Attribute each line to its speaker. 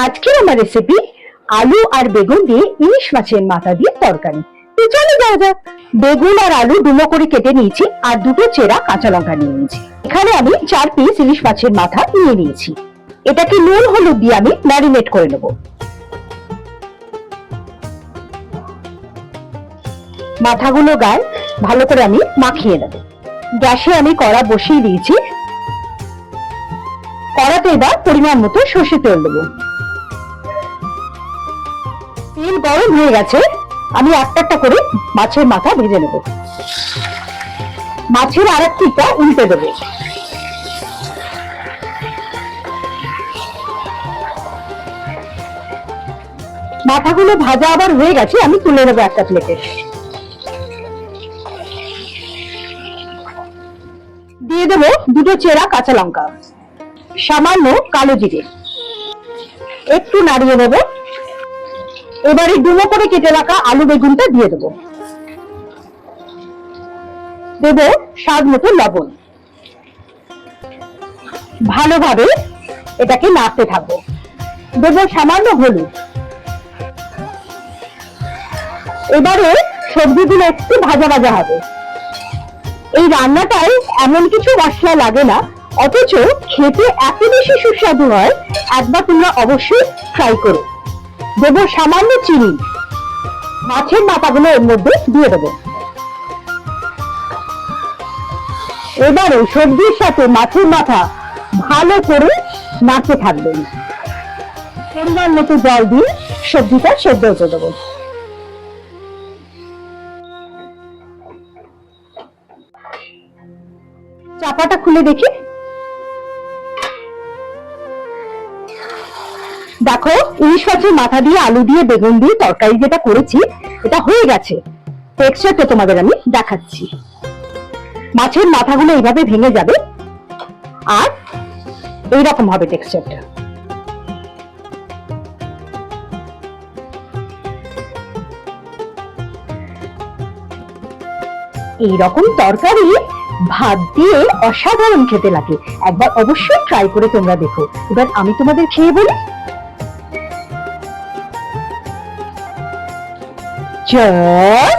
Speaker 1: আজকের আমার রেসিপি আলু আর বেগুন দিয়ে ইলিশ মাছের মাথা দিয়ে তরকারি। তো চলে যাওয়া যাক। বেগুন আর আলু ডুমো করে কেটে নিয়েছি আর দুটো চেরা কাঁচা লঙ্কা নিয়ে নিয়েছি। এখানে আমি 4 পিস ইলিশ মাছের মাথা নিয়ে নিয়েছি। এটাকে নুন হলুদ দিয়ে আমি ম্যারিনেট করে নেব। মাথাগুলো গায়ে ভালো করে আমি মাখিয়ে নেব। গ্যাসে আমি কড়া বসিয়ে দিয়েছি। কড়াতে এবার পরিমাণ মতো সর্ষে তেল দেবো। তেল গরম হয়ে গেছে, আমি একটা একটা করে মাছের মাথা ভেজে নেব। মাছের আর এক পিঠটা উল্টে দেব। মাথাগুলো ভাজা আবার হয়ে গেছে, আমি তুলে নেবো একটা প্লেটে। দিয়ে দেব দুটো চেরা কাঁচা লঙ্কা, সামান্য কালো জিরে, একটু নাড়িয়ে নেব। এবারে ডুমো করে কেটে রাখা আলু বেগুনটা দিয়ে দেব। দেব স্বাদ মতো লবণ। ভালোভাবে এটাকে নাড়তে থাকবো। দেব সামান্য হলুদ। এবারে সবজিগুলো একটু ভাজা ভাজা হবে। এই রান্নাটায় এমন কিছু মশলা লাগে না, অথচ খেতে এত বেশি সুস্বাদু হয়। একবার তোমরা অবশ্যই ট্রাই করো। দেব সামান্য চিনি। মাছের মাথাগুলো এর মধ্যে দিয়ে দেব। এবারে সবজির সাথে মাছের মাথা ভালো করে নাড়তে থাকবেন। পরিমাণ মতো জল দিয়ে সবজিটা সেদ্ধ হতে দেবো। চাপাটা খুলে দেখি। দেখো, ইলিশ মাছের মাথা দিয়ে আলু দিয়ে বেগুন দিয়ে তরকারি যেটা করেছি এটা হয়ে গেছে। টেক্সচারটা তোমাদের আমি দেখাচ্ছি। মাছের মাথাগুলো এইভাবে ভেঙে যাবে আর এইরকম হবে টেক্সচারটা। এইরকম তরকারি ভাত দিয়ে অসাধারণ খেতে লাগে। একবার অবশ্যই ট্রাই করে তোমরা দেখো। এবার আমি তোমাদের খেয়ে বলি। জয়